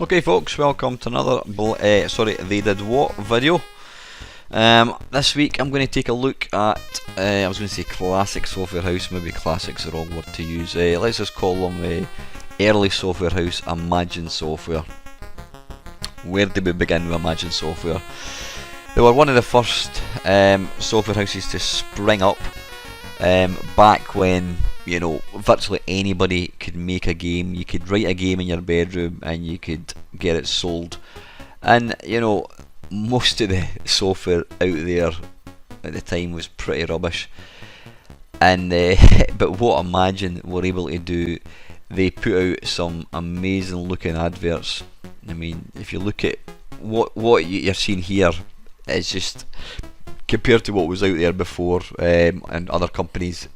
Okay folks, welcome to another They Did What video. This week I'm going to take a look at, I was going to say classic software house, maybe classic's the wrong word to use. Let's just call them early software house, Imagine Software. Where did we begin with Imagine Software? They were one of the first software houses to spring up back when, you know, virtually anybody could make a game. You could write a game in your bedroom and you could get it sold. And, you know, most of the software out there at the time was pretty rubbish. And but what Imagine were able to do, they put out some amazing looking adverts. I mean, if you look at what you're seeing here, it's just compared to what was out there before, and other companies,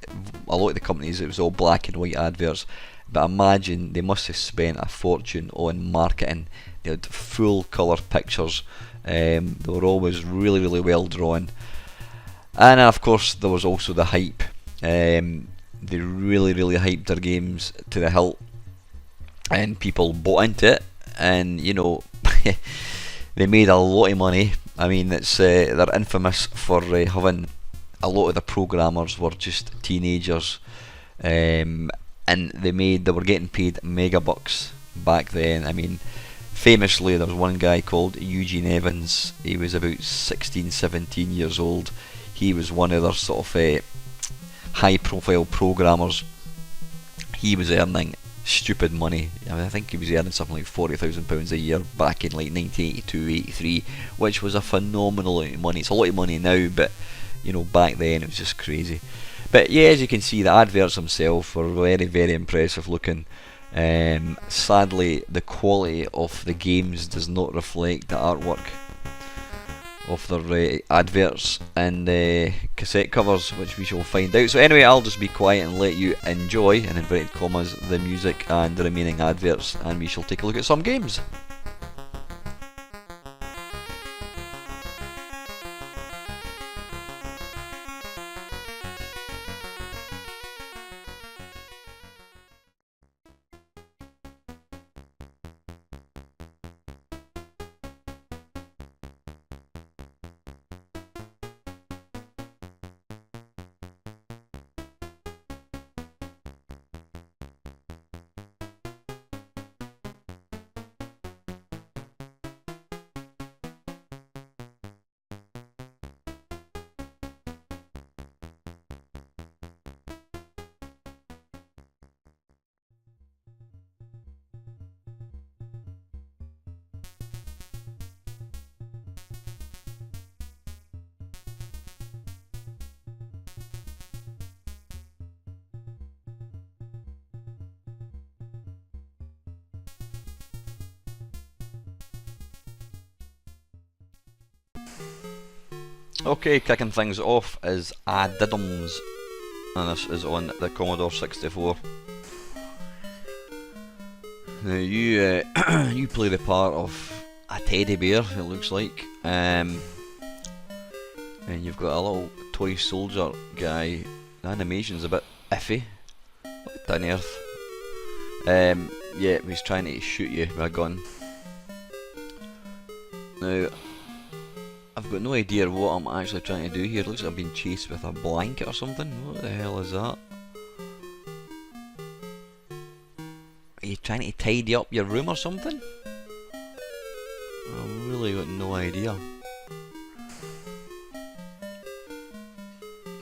a lot of the companies, it was all black and white adverts. But Imagine, they must have spent a fortune on marketing. They had full colour pictures. They were always really well drawn. And of course there was also the hype. They really hyped their games to the hilt, and people bought into it, and you know, they made a lot of money. I mean, it's they're infamous for having a lot of the programmers were just teenagers, and they were getting paid megabucks back then. I mean, famously there was one guy called Eugene Evans. He was about 16-17 years old. He was one of their sort of high profile programmers. He was earning stupid money. I mean, I think he was earning something like £40,000 a year back in like 1982-83, which was a phenomenal amount of money. It's a lot of money now, but you know, back then it was just crazy. But yeah, as you can see, the adverts themselves were very impressive looking. Sadly, the quality of the games does not reflect the artwork of their adverts and cassette covers, which we shall find out. So anyway, I'll just be quiet and let you enjoy, in inverted commas, the music and the remaining adverts, and we shall take a look at some games. Okay, kicking things off is Diddums, and this is on the Commodore 64. Now you you play the part of a teddy bear, it looks like, and you've got a little toy soldier guy. The animation's a bit iffy. What on earth? Yeah, he's trying to shoot you with a gun. Now, I've got no idea what I'm actually trying to do here. It looks like I'm being chased with a blanket or something. What the hell is that? Are you trying to tidy up your room or something? I've really got no idea.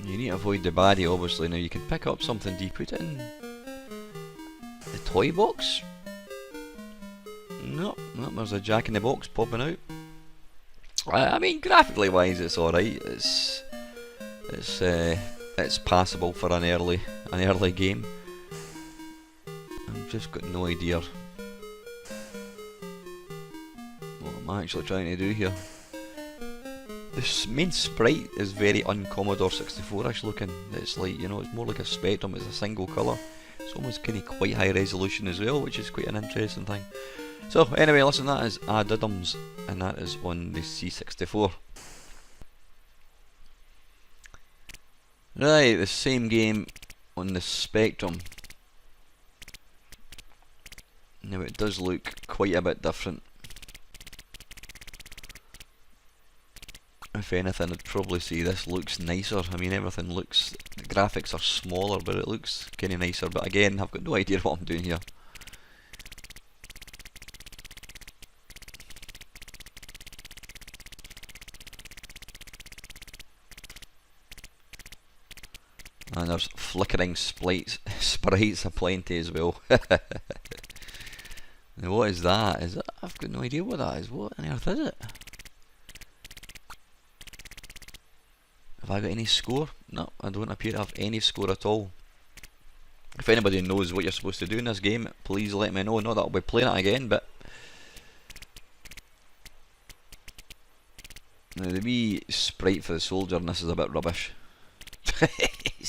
You need to avoid the baddie, obviously. Now you can pick up something. Do you put it in the toy box? No, there's a Jack in the Box popping out. I mean, graphically wise, it's alright. It's passable for an early game. I've just got no idea what I'm actually trying to do here. This main sprite is very un-Commodore 64ish looking. It's like, you know, it's more like a Spectrum. It's a single colour. It's almost kind of quite high resolution as well, which is quite an interesting thing. So anyway, listen, that is Diddums, and that is on the C64. Right, the same game on the Spectrum. Now it does look quite a bit different. If anything, I'd probably say this looks nicer. I mean, everything looks, the graphics are smaller, but it looks kind of nicer. But again, I've got no idea what I'm doing here. And there's flickering sprites aplenty as well. Now what is that? Is that? I've got no idea what that is. What on earth is it? Have I got any score? No, I don't appear to have any score at all. If anybody knows what you're supposed to do in this game, please let me know. Not that I'll be playing it again, but now the wee sprite for the soldier in this is a bit rubbish.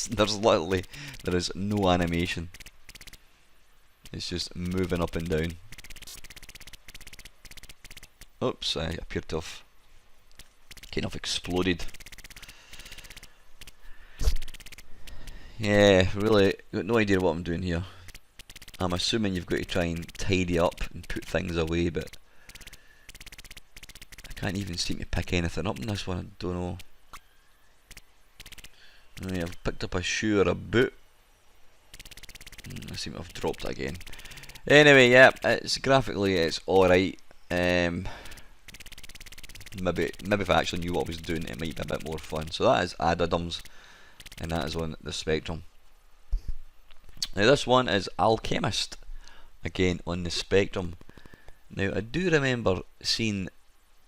There is no animation. It's just moving up and down. Oops, I appear to have kind of exploded. Yeah, really got no idea what I'm doing here. I'm assuming you've got to try and tidy up and put things away, but I can't even seem to pick anything up in this one. I don't know. Right, I've picked up a shoe or a boot. I seem to have dropped it again. Anyway, yeah, it's graphically it's alright. Maybe if I actually knew what I was doing, it might be a bit more fun. So that is Addadums, and that is on the Spectrum. Now this one is Alchemist, again on the Spectrum. Now I do remember seeing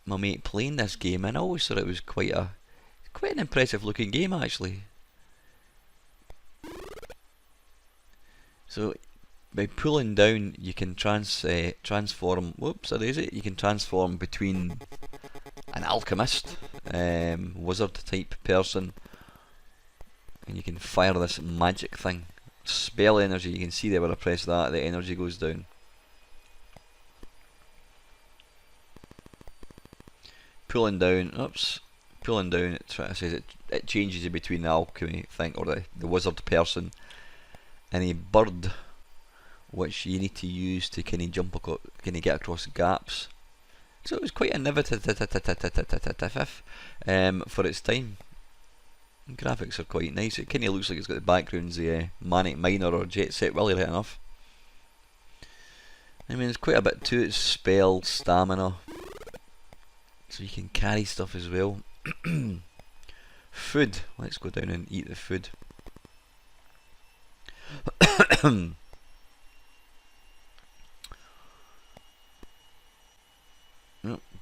my mate playing this game, and I always thought it was quite an impressive looking game actually. So by pulling down, you can transform. Whoops, that is it. You can transform between an alchemist, wizard type person, and you can fire this magic thing. Spell energy. You can see there when I press that, the energy goes down. Pulling down. Oops. Pulling down. It says it changes you between the alchemy thing or the wizard person and a bird, which you need to use to kind of get across gaps. So it was quite innovative for its time. The graphics are quite nice. It kind of looks like it's got the backgrounds of Manic Miner or Jet Set Willy right enough. I mean, there's quite a bit to it. Spell, stamina, so you can carry stuff as well. Food. Let's go down and eat the food. Oh,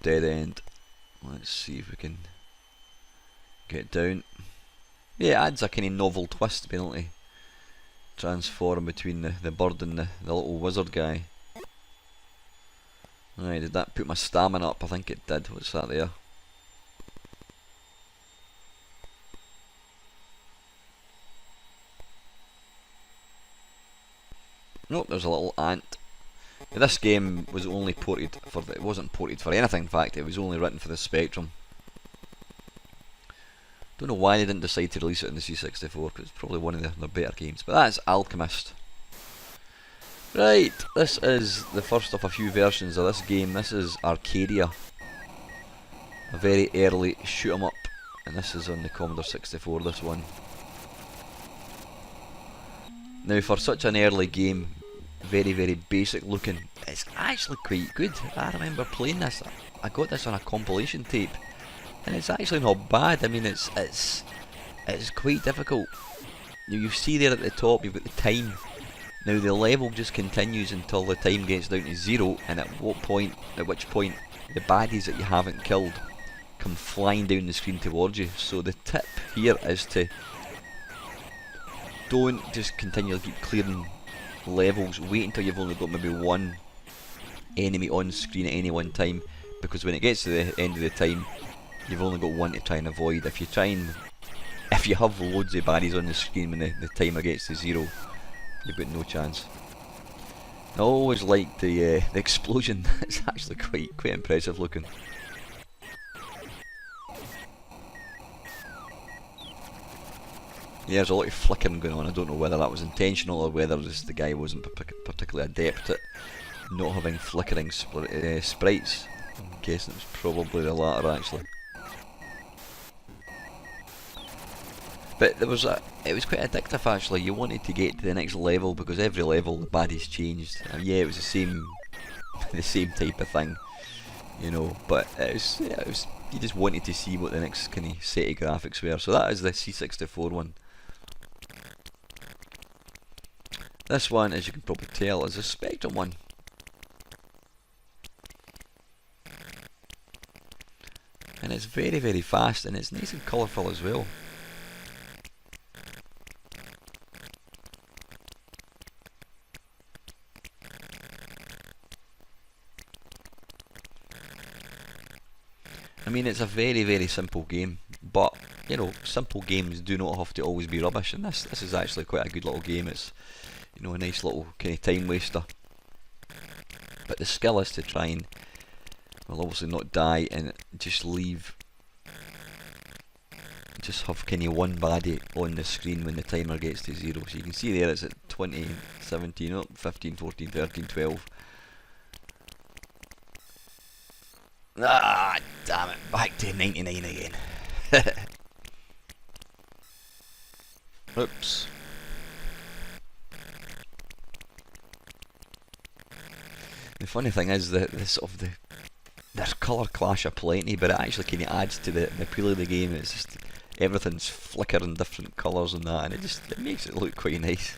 dead end. Let's see if we can get down. Yeah, it adds a kind of novel twist, apparently. Transform between the bird and the little wizard guy. Right, did that put my stamina up? I think it did. What's that there? Nope, there's a little ant. Now, this game was only ported for it wasn't ported for anything. In fact, it was only written for the Spectrum. Don't know why they didn't decide to release it in the C64, because it's probably one of their better games. But that's Alchemist. Right, this is the first of a few versions of this game. This is Arcadia, a very early shoot 'em up, and this is on the Commodore 64. This one. Now, for such an early game, very basic looking, it's actually quite good. I remember playing this. I got this on a compilation tape, and it's actually not bad. I mean, it's quite difficult. You see there at the top, you've got the time. Now the level just continues until the time gets down to 0, and at which point the baddies that you haven't killed come flying down the screen towards you. So the tip here is to don't just continually keep clearing levels. Wait until you've only got maybe one enemy on screen at any one time, because when it gets to the end of the time, you've only got one to try and avoid. If you have loads of baddies on the screen when the timer gets to 0, you've got no chance. I always like the explosion. It's actually quite impressive looking. Yeah, there's a lot of flickering going on. I don't know whether that was intentional or whether just the guy wasn't particularly adept at not having flickering sprites. I'm guessing it's probably the latter actually. But it was quite addictive actually. You wanted to get to the next level because every level the baddies changed. And yeah, it was the same type of thing, you know. But it was you just wanted to see what the next kind of set of graphics were. So that is the C64 one. This one, as you can probably tell, is a Spectrum one. And it's very, very fast, and it's nice and colourful as well. I mean, it's a very, very simple game, but you know, simple games do not have to always be rubbish, and this is actually quite a good little game. It's, you know, a nice little kind of time waster. But the skill is to try and, well, obviously not die and just leave, just have kind of one baddie on the screen when the timer gets to 0. So you can see there it's at 20, 17, oh, 15, 14, 13, 12. Ah, damn it, back to 99 again. Oops. The funny thing is that there's colour clash aplenty, but it actually kind of adds to the appeal of the game. It's just everything's flickering different colours and that, and it makes it look quite nice.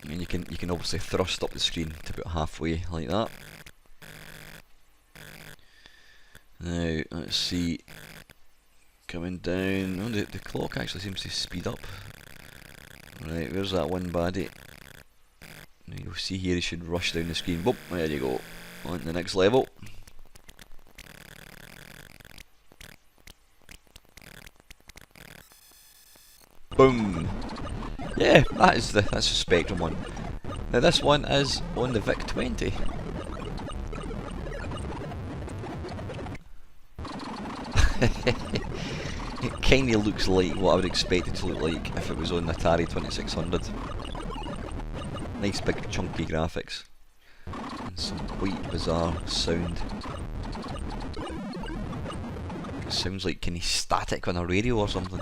I mean, you can obviously thrust up the screen to about halfway like that. Now, let's see, coming down, oh, the clock actually seems to speed up. Right, where's that one baddie? Now you'll see here he should rush down the screen. Boop, there you go, on to the next level. Boom! Yeah, that's the Spectrum one. Now this one is on the VIC-20. It kinda looks like what I would expect it to look like if it was on the Atari 2600. Nice big chunky graphics. And some quite bizarre sound. It sounds like kinda static on a radio or something.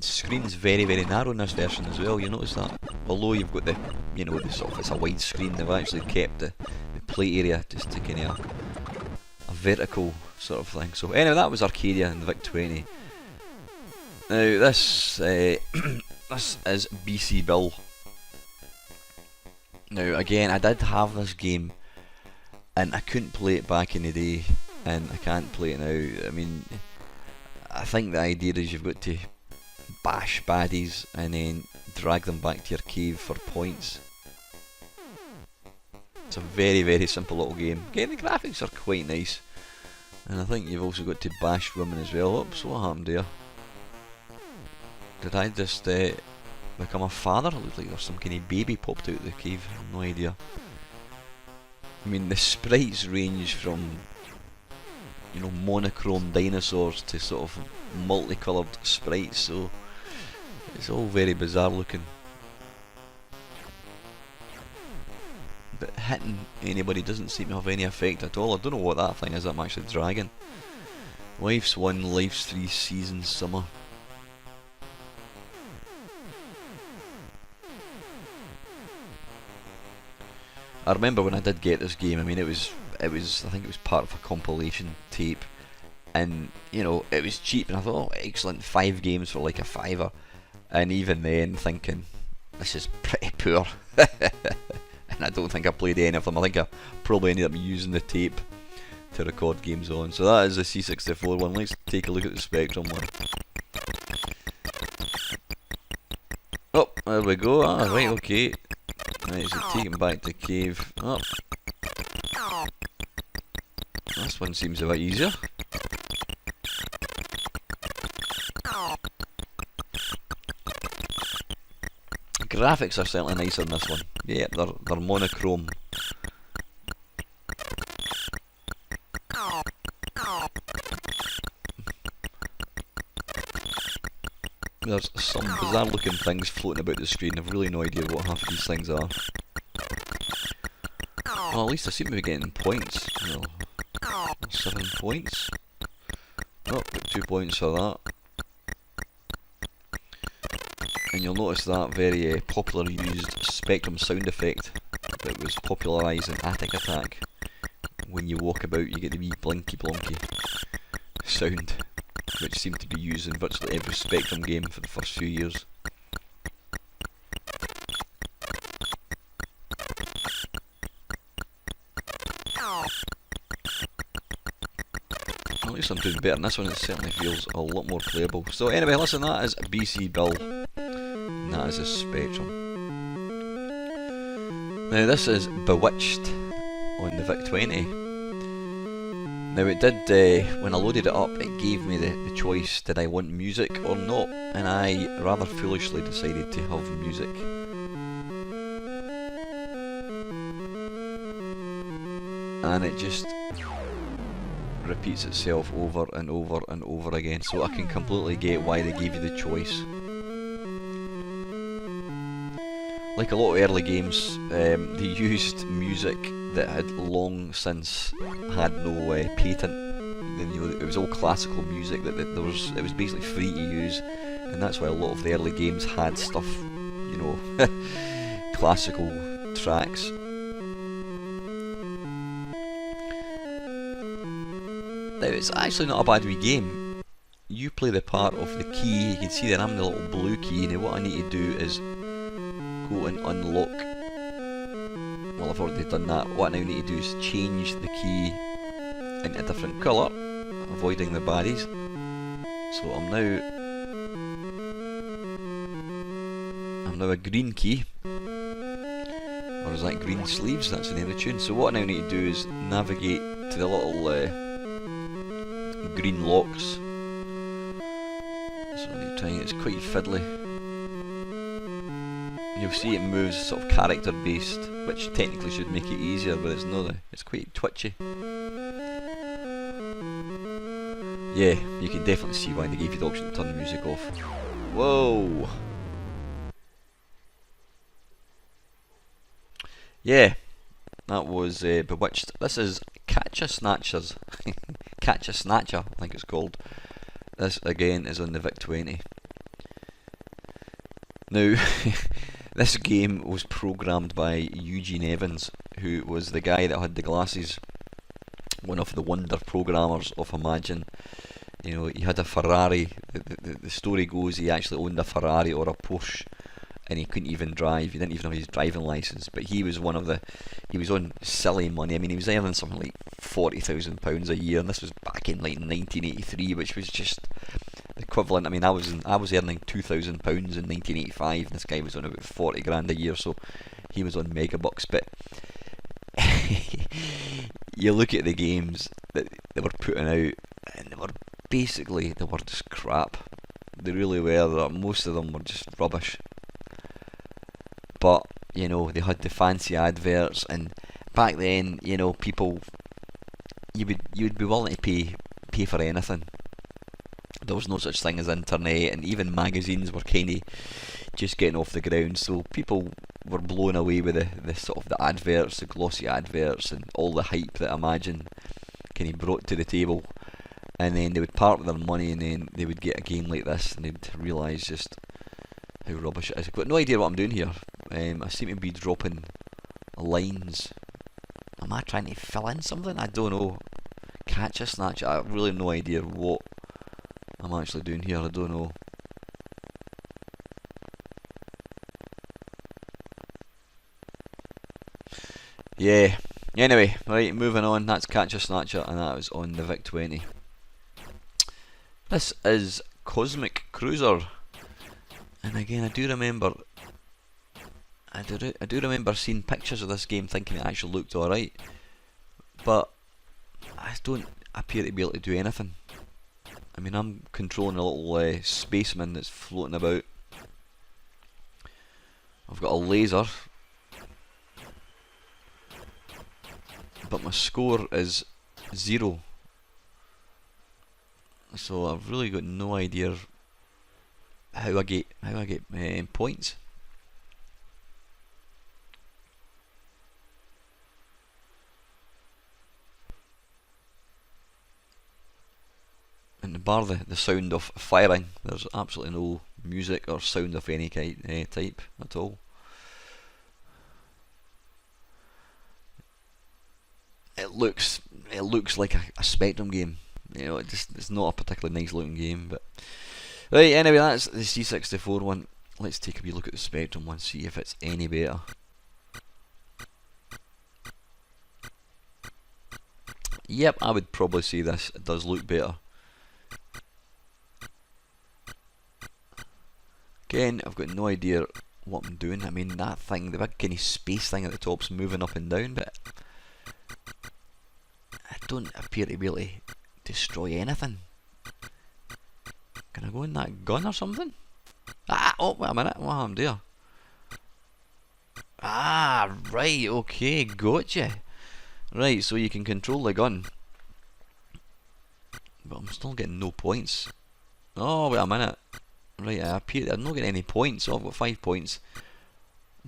Screen's very, very narrow in this version as well. You notice that, although you've got the, you know, the sort of, it's a wide screen, they've actually kept the plate area just to kind of a vertical sort of thing. So anyway, that was Arcadia and the VIC-20. Now this this is BC Bill. Now again, I did have this game, and I couldn't play it back in the day, and I can't play it now. I mean, I think the idea is you've got to bash baddies and then drag them back to your cave for points. It's a very, very simple little game. Again, the graphics are quite nice, and I think you've also got to bash women as well. Oops, what happened there? Did I just become a father? It looked like there's some kind of baby popped out of the cave. I have no idea. I mean, the sprites range from, you know, monochrome dinosaurs to sort of multicoloured sprites, so it's all very bizarre looking. But hitting anybody doesn't seem to have any effect at all. I don't know what that thing is I'm actually dragging. Life's 1, life's 3, seasons, summer. I remember when I did get this game, I mean it was I think it was part of a compilation tape, and you know, it was cheap, and I thought, oh, excellent, 5 games for like a £5, and even then thinking, this is pretty poor. And I don't think I played any of them. I think I probably ended up using the tape to record games on. So that is the C64 one. Let's take a look at the Spectrum one. Oh, there we go. Ah, right, okay. Right, so take him back to cave. Oh. This one seems a bit easier. graphics are certainly nicer in this one. Yeah, they're monochrome. There's some bizarre looking things floating about the screen. I've really no idea what half of these things are. Well, at least I seem to be getting points. Well, 7 points. Oh, got 2 points for that. And you'll notice that very popular used Spectrum sound effect that was popularised in Attic Attack. When you walk about, you get the wee blinky blonky sound, which seemed to be used in virtually every Spectrum game for the first few years. At least I'm doing better in this one. It certainly feels a lot more playable. So anyway, listen, that is BC Bill, and that is a Spectrum. Now this is Bewitched on the VIC-20. Now it did, when I loaded it up, it gave me the choice, did I want music or not, and I rather foolishly decided to have music. And it just repeats itself over and over and over again, so I can completely get why they gave you the choice. Like a lot of early games, they used music that had long since had no patent. You know, it was all classical music that it was basically free to use, and that's why a lot of the early games had stuff, you know, classical tracks. Now it's actually not a bad wee game. You play the part of the key. You can see that I'm the little blue key. Now what I need to do is go and unlock. Well, I've already done that. What I now need to do is change the key into a different colour, avoiding the baddies. So I'm now a green key. Or is that green sleeves? That's the name of the tune. So what I now need to do is navigate to the little green locks. So I need to try, it's quite fiddly. You'll see it moves sort of character based, which technically should make it easier, but it's not. It's quite twitchy. Yeah, you can definitely see why they gave you the option to turn the music off. Whoa! Yeah, that was Bewitched. This is Catcha Snatchers. Catcha Snatcha, I think it's called. This again is on the VIC-20. Now, this game was programmed by Eugene Evans, who was the guy that had the glasses, one of the wonder programmers of Imagine. You know, he had a Ferrari. The story goes he actually owned a Ferrari or a Porsche, and he couldn't even drive. He didn't even have his driving license. But he was he was on silly money. I mean, he was earning something like £40,000 a year, and this was back in like 1983, which was just equivalent. I mean, I was earning £2,000 in 1985. And this guy was on about 40 grand a year, so he was on megabucks. But you look at the games that they were putting out, and they were just crap. They really were. Most of them were just rubbish. But you know, they had the fancy adverts, and back then, you know, people, you would be willing to pay for anything. There was no such thing as internet, and even magazines were kind of just getting off the ground. So people were blown away with the sort of the adverts, the glossy adverts, and all the hype that Imagine kind of brought to the table. And then they would part with their money, and then they would get a game like this, and they'd realise just how rubbish it is. I've got no idea what I'm doing here. I seem to be dropping lines. Am I trying to fill in something? I don't know. Catcha Snatcha. I have really no idea what I'm actually doing here. I don't know. Yeah. Anyway, right, moving on. That's Catcha Snatcha, and that was on the VIC-20. This is Cosmic Cruiser, and again, I do remember seeing pictures of this game, thinking it actually looked alright, but I don't appear to be able to do anything. I mean, I'm controlling a little spaceman that's floating about. I've got a laser, but my score is 0. So I've really got no idea how I get points. And bar the sound of firing, there's absolutely no music or sound of any type at all. It looks like a Spectrum game. You know, it's not a particularly nice looking game, but right. Anyway, that's the C64 one. Let's take a wee look at the Spectrum one, see if it's any better. Yep, I would probably say this does look better. Again, I've got no idea what I'm doing. I mean, that thing, the big kind of space thing at the top's moving up and down, but I don't appear to be able to destroy anything. Can I go in that gun or something? Ah, oh, wait a minute, what happened there? Ah, right, okay, gotcha. Right, so you can control the gun, but I'm still getting no points. Oh, wait a minute. Right, I'm not getting any points, so I've got 5 points.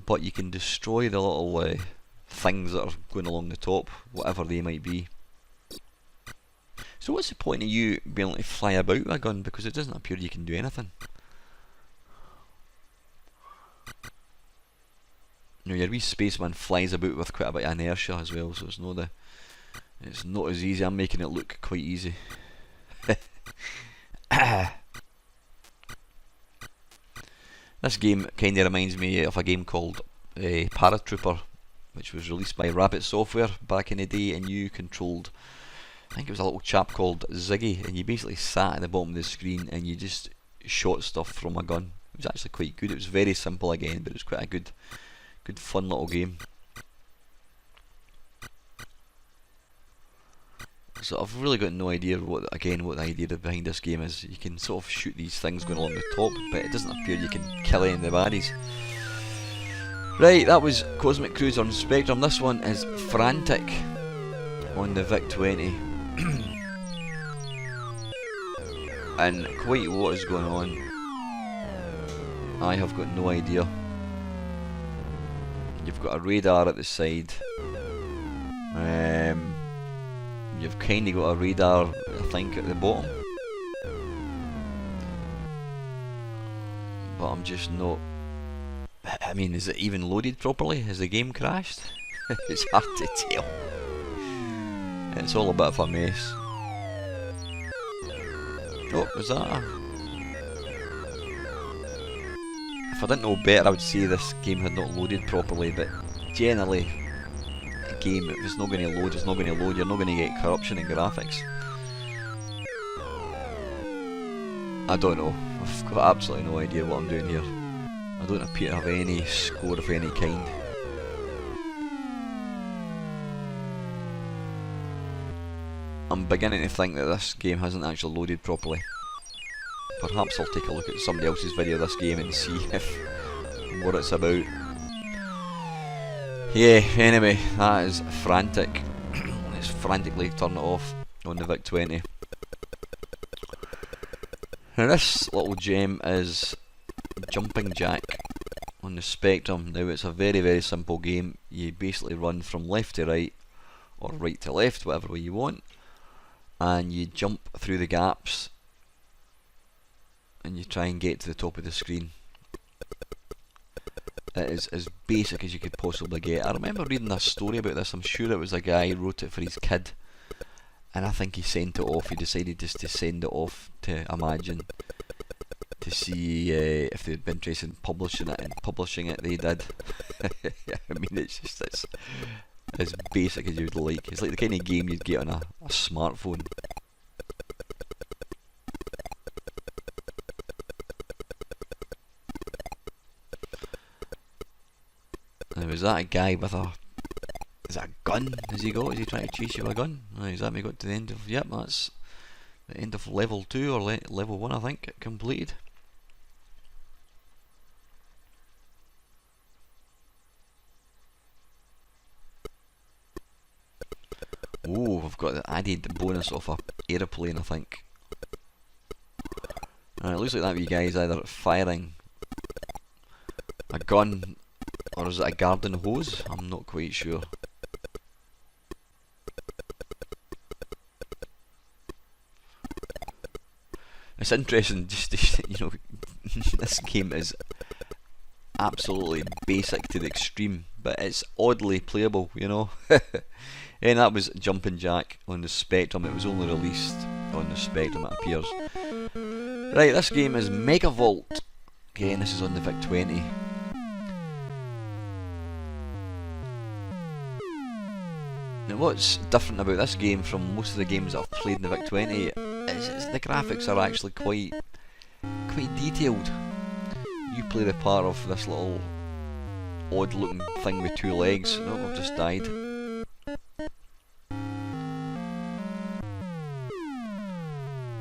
But you can destroy the little things that are going along the top, whatever they might be. So what's the point of you being able to fly about with a gun, because it doesn't appear you can do anything. Now your wee spaceman flies about with quite a bit of inertia as well, so it's not as easy. I'm making it look quite easy. This game kind of reminds me of a game called Paratrooper, which was released by Rabbit Software back in the day, and you controlled, I think it was a little chap called Ziggy, and you basically sat at the bottom of the screen and you just shot stuff from a gun. It was actually quite good. It was very simple again, but it was quite a good fun little game. So I've really got no idea what the idea behind this game is. You can sort of shoot these things going along the top, but it doesn't appear you can kill any of the baddies. Right, that was Cosmic Cruiser on Spectrum. This one is Frantic on the VIC-20. And quite what is going on, I have got no idea. You've got a radar at the side. You've kind of got a radar, I think, at the bottom. But I'm just not... I mean, is it even loaded properly? Has the game crashed? It's hard to tell. It's all a bit of a mess. Oh, was that If I didn't know better, I would say this game had not loaded properly, but generally, a game, if it's not going to load, it's not going to load. You're not going to get corruption in graphics. I don't know. I've got absolutely no idea what I'm doing here. I don't appear to have any score of any kind. I'm beginning to think that this game hasn't actually loaded properly. Perhaps I'll take a look at somebody else's video of this game and see what it's about. Yeah, anyway, that is Frantic. Let's frantically turn it off on the VIC-20. Now this little gem is Jumping Jack on the Spectrum. Now it's a very, very simple game. You basically run from left to right, or right to left, whatever way you want, and you jump through the gaps and you try and get to the top of the screen. It is as basic as you could possibly get. I remember reading a story about this. I'm sure it was a guy who wrote it for his kid, and I think he sent it off. He decided just to send it off to Imagine to see if they'd be interested in publishing it, and publishing it they did. I mean, it's just as basic as you'd like. It's like the kind of game you'd get on a smartphone. Now, is that a guy with a... is that a gun? Has he got? Is he trying to chase you with a gun? Has that me got to the end of... yep, that's the end of level 2 or level 1, I think, completed. Oh, we've got the added bonus of a aeroplane, I think. It looks like that wee guy's either firing a gun or is it a garden hose? I'm not quite sure. It's interesting just to, you know, this game is absolutely basic to the extreme, but it's oddly playable, you know. And that was Jumpin' Jack on the Spectrum. It was only released on the Spectrum, it appears. Right, this game is Megavolt. Again, this is on the VIC-20. Now what's different about this game from most of the games that I've played in the VIC-20 is the graphics are actually quite detailed. You play the part of this little odd looking thing with two legs. Oh, I've just died.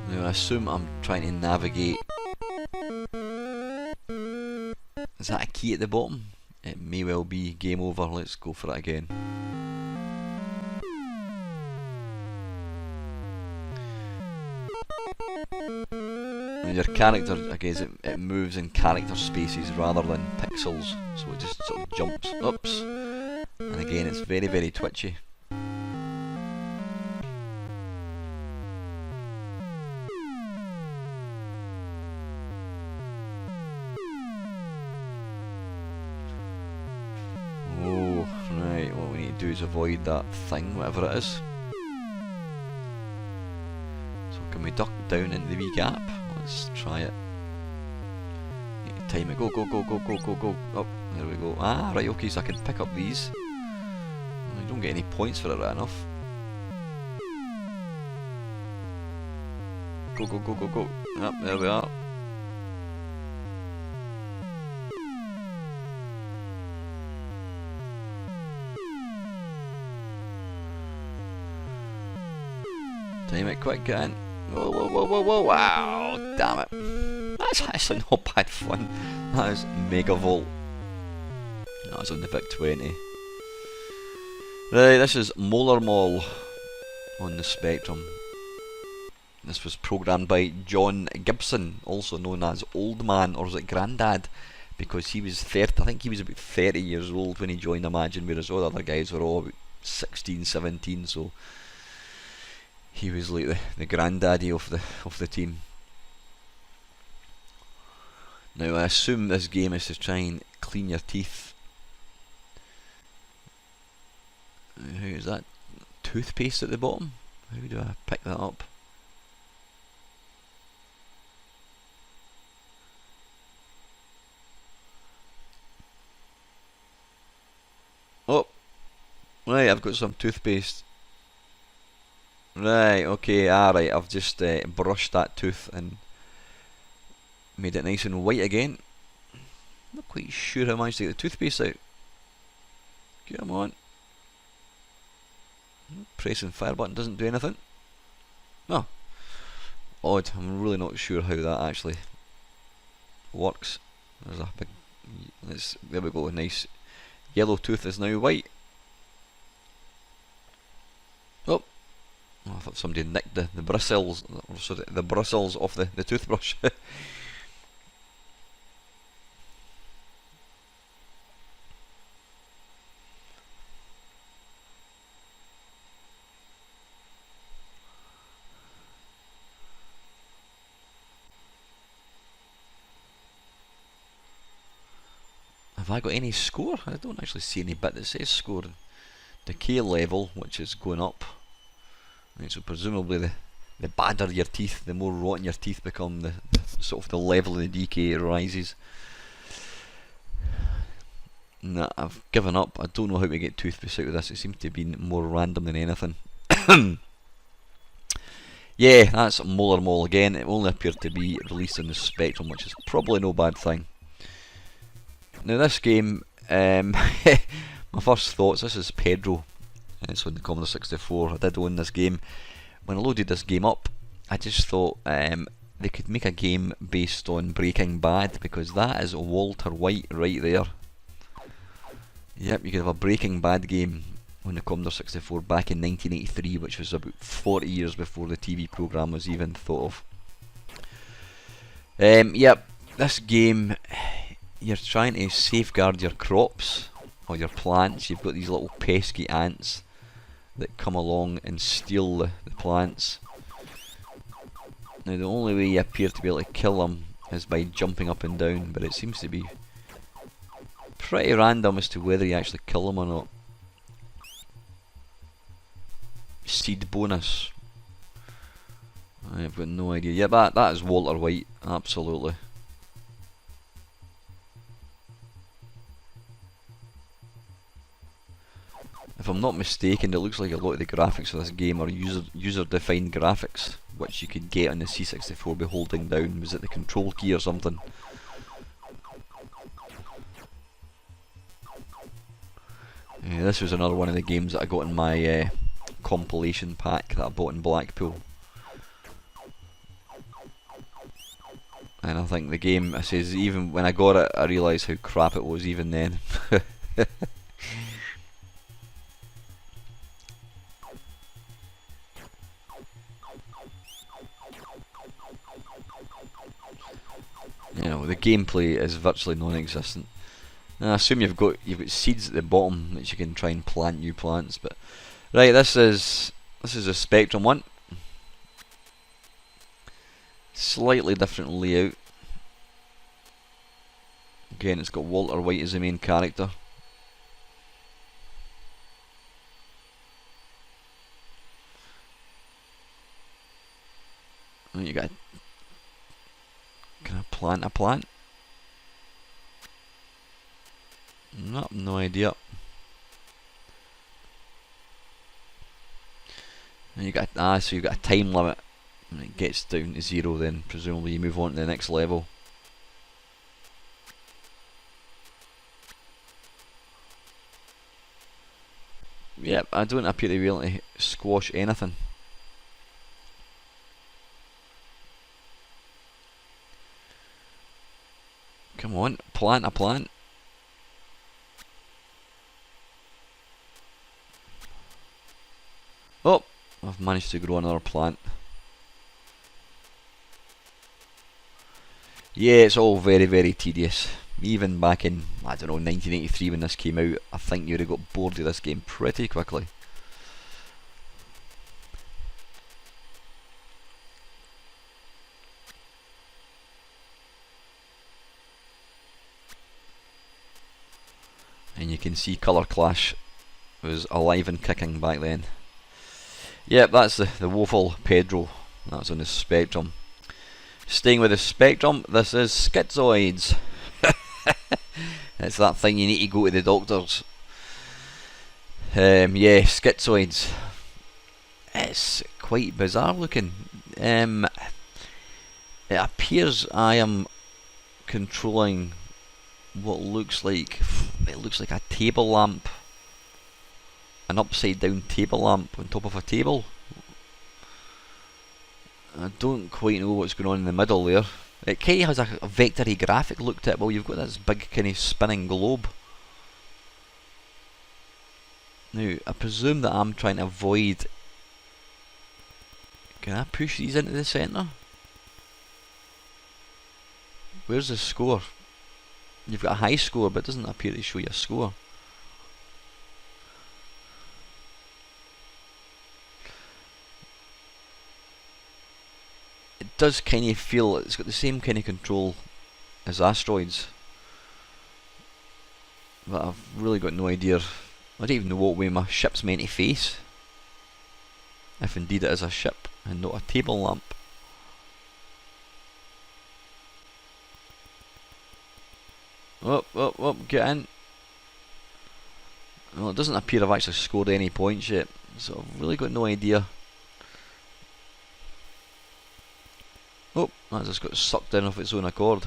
Now I assume I'm trying to navigate. Is that a key at the bottom? It may well be. Game over. Let's go for it again. And your character, I guess it moves in character spaces rather than pixels, so it just sort of jumps. Oops. And again, it's very, very twitchy. Oh, right, what we need to do is avoid that thing, whatever it is. So can we duck down into the wee gap? Let's try it. Need to time it. Go, go, go, go, go, go, go. Oh, there we go. Ah, right, okay, so I can pick up these. I don't get any points for it right enough. Go, go, go, go, go. Yep, there we are. Time it quick, get in. Whoa, whoa, whoa, whoa, whoa, wow, damn it. That's actually not bad fun. That is Megavolt. That was on the VIC-20. Right, this is Molar Maul on the Spectrum. This was programmed by John Gibson, also known as Old Man, or was it Grandad? Because he was 30, I think he was about 30 years old when he joined Imagine, whereas all the other guys were all about 16, 17, so he was like the granddaddy of the team. Now I assume this game is to try and clean your teeth. How is that? Toothpaste at the bottom? How do I pick that up? Oh! Right, I've got some toothpaste. Right, okay, alright, I've just brushed that tooth and made it nice and white again. Not quite sure how I managed to get the toothpaste out. Come on. Pressing fire button doesn't do anything. No. Odd, I'm really not sure how that actually works. There's a big, there we go, nice yellow tooth is now white. Oh. Oh, I thought somebody nicked the bristles, or sorry, the bristles off the toothbrush. Have I got any score? I don't actually see any bit that says score. Decay level, which is going up. Right, so presumably the badder your teeth, the more rotten your teeth become, the sort of the level of the decay rises. Nah, I've given up. I don't know how to get toothpaste out of this. It seems to be more random than anything. Yeah, that's Molar Maul again. It only appeared to be released on the Spectrum, which is probably no bad thing. Now this game, my first thoughts, this is Pedro. It's on the Commodore 64. I did own this game. When I loaded this game up, I just thought they could make a game based on Breaking Bad, because that is Walter White right there. Yep, you could have a Breaking Bad game on the Commodore 64 back in 1983, which was about 40 years before the TV programme was even thought of. Yep, this game, you're trying to safeguard your crops or your plants. You've got these little pesky ants that come along and steal the plants. Now the only way you appear to be able to kill them is by jumping up and down, but it seems to be pretty random as to whether you actually kill them or not. Seed bonus. I've got no idea. Yeah, that is Walter White, absolutely. If I'm not mistaken, it looks like a lot of the graphics for this game are user-defined graphics, which you could get on the C64 by holding down. Was it the control key or something? Yeah, this was another one of the games that I got in my compilation pack that I bought in Blackpool. And I think the game, I says, even when I got it, I realised how crap it was even then. You know, the gameplay is virtually non-existent. I assume you've got seeds at the bottom that you can try and plant new plants, but right, this is a Spectrum one. Slightly different layout. Again, it's got Walter White as the main character. And you got, can I plant a plant? No idea. And you got so you got a time limit. When it gets down to 0, then presumably you move on to the next level. Yep, I don't appear to be able to squash anything. Come on, plant a plant. Oh, I've managed to grow another plant. Yeah, it's all very, very tedious. Even back in, I don't know, 1983 when this came out, I think you'd have got bored of this game pretty quickly. And you can see Colour Clash was alive and kicking back then. Yep, that's the woeful Pedro. That's on the Spectrum. Staying with the Spectrum, this is Schizoids. It's that thing you need to go to the doctors. Yeah, Schizoids. It's quite bizarre looking. It appears I am controlling what looks like, it looks like a table lamp. An upside down table lamp on top of a table. I don't quite know what's going on in the middle there. It kind of has a vectory graphic look to it. Well, you've got this big kind of spinning globe. Now, I presume that I'm trying to avoid... Can I push these into the centre? Where's the score? You've got a high score, but it doesn't appear to show you a score. It does kind of feel, it's got the same kind of control as Asteroids, but I've really got no idea. I don't even know what way my ship's meant to face, if indeed it is a ship and not a table lamp. Oh, get in. Well, it doesn't appear I've actually scored any points yet, so I've really got no idea. Oh, that just got sucked in of its own accord.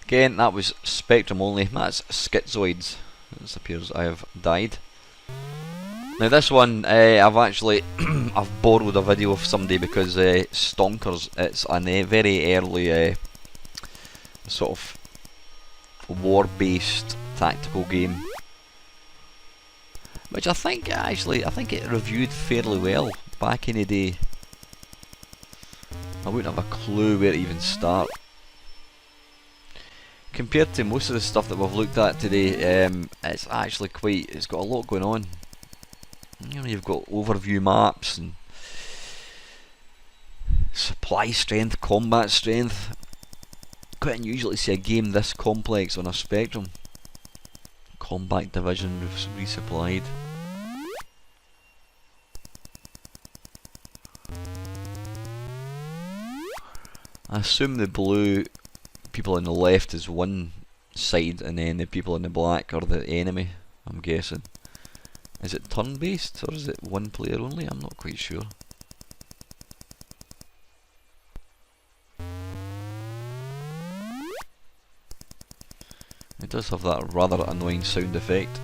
Again, that was Spectrum only. That's Schizoids. It appears I have died. Now this one, I've actually I've borrowed a video of somebody because Stonecos, it's a very early sort of war-based tactical game, which I think it reviewed fairly well back in the day. I wouldn't have a clue where to even start. Compared to most of the stuff that we've looked at today, it's actually it's got a lot going on. You know, you've got overview maps and supply strength, combat strength. Quite unusual to see a game this complex on a Spectrum. Combat division resupplied. I assume the blue people on the left is one side and then the people in the black are the enemy, I'm guessing. Is it turn based or is it one player only? I'm not quite sure. It does have that rather annoying sound effect.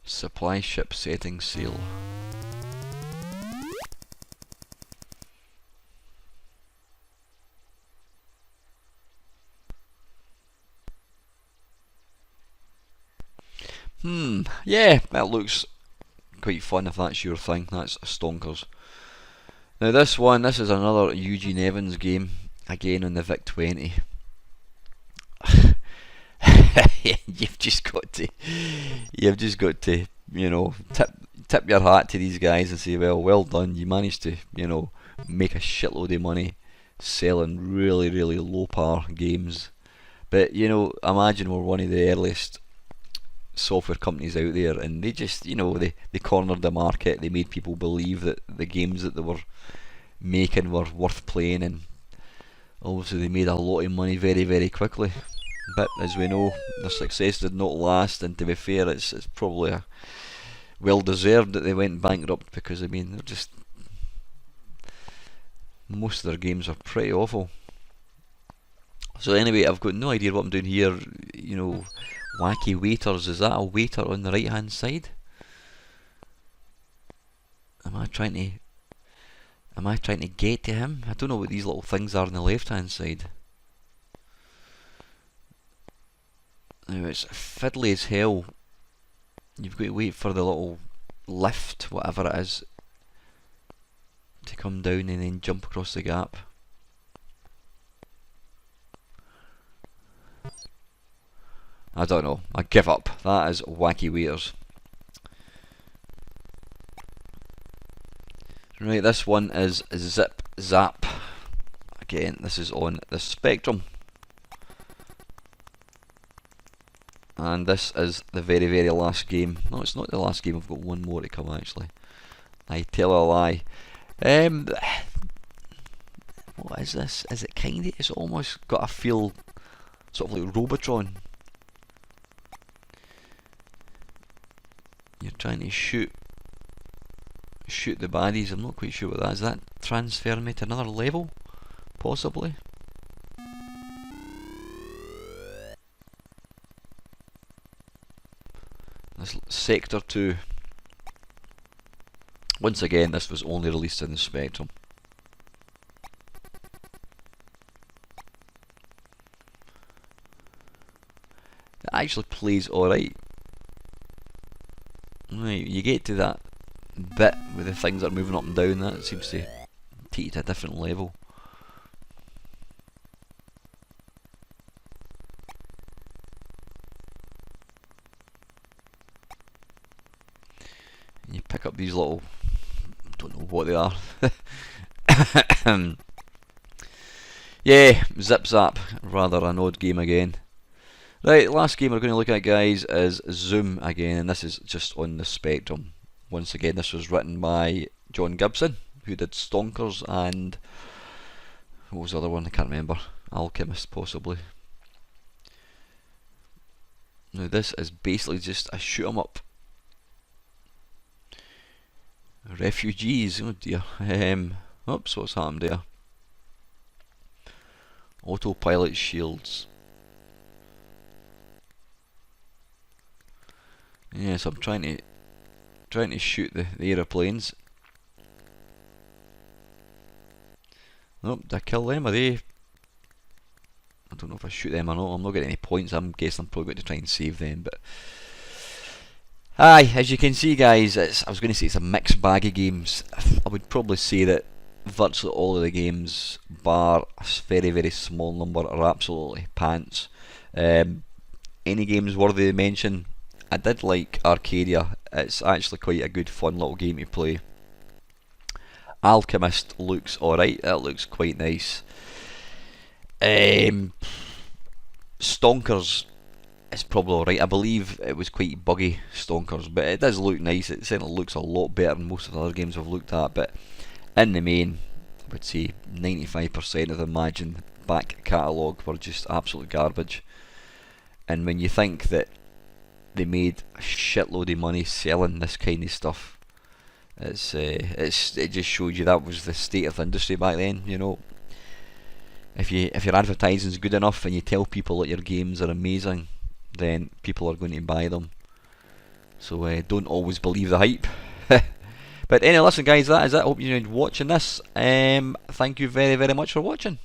Supply ship setting sail. Yeah, that looks quite fun if that's your thing. That's Stonecos. Now this is another Eugene Evans game, again on the VIC-20. You've just got to, you know, tip your hat to these guys and say, well done, you managed to, you know, make a shitload of money selling really, really low power games. But, you know, imagine we're one of the earliest software companies out there, and they just, you know, they cornered the market. They made people believe that the games that they were making were worth playing, and obviously they made a lot of money very, very quickly. But as we know, their success did not last, and to be fair, it's probably well deserved that they went bankrupt, because I mean, they're just, most of their games are pretty awful. So anyway, I've got no idea what I'm doing here. You know, Wacky Waiters, is that a waiter on the right hand side? Am I trying to get to him? I don't know what these little things are on the left hand side. Now it's fiddly as hell. You've got to wait for the little lift, whatever it is, to come down and then jump across the gap. I don't know. I give up. That is Wacky Waiters. Right, this one is Zip Zap. Again, this is on the Spectrum. And this is the very, very last game. No, it's not the last game. I've got one more to come, actually. I tell a lie. What is this? Is it kinda? It's almost got a feel sort of like Robotron. You're trying to shoot the baddies. I'm not quite sure what that is. Is that transferring me to another level? Possibly. This Sector 2. Once again, this was only released in the Spectrum. It actually plays alright. Right, you get to that bit with the things that are moving up and down, that seems to take you to a different level. And you pick up these little, don't know what they are. Yeah, Zip Zap, rather an odd game again. Right, last game we're going to look at, guys, is Zoom again, and this is just on the Spectrum. Once again, this was written by John Gibson, who did Stonkers and what was the other one? I can't remember. Alchemist, possibly. Now this is basically just a shoot 'em up. Refugees, oh dear. Oops, what's happened there? Autopilot shields. Yeah, so I'm trying to shoot the aeroplanes. Nope, did I kill them? Are they? I don't know if I shoot them or not. I'm not getting any points. I'm guessing I'm probably going to try and save them, but aye, as you can see, guys, I was going to say it's a mixed bag of games. I would probably say that virtually all of the games, bar a very, very small number, are absolutely pants. Any games worthy of mention? I did like Arcadia. It's actually quite a good, fun little game to play. Alchemist looks alright. That looks quite nice. Stonecos is probably alright. I believe it was quite buggy, Stonecos, but it does look nice. It certainly looks a lot better than most of the other games I've looked at, but in the main, I would say 95% of the Imagine back catalogue were just absolute garbage. And when you think that they made a shitload of money selling this kind of stuff, it just shows you that was the state of the industry back then. You know, if your advertising is good enough and you tell people that your games are amazing, then people are going to buy them. So don't always believe the hype. But anyway, listen guys, that is it. I hope you enjoyed watching this. Thank you very, very much for watching.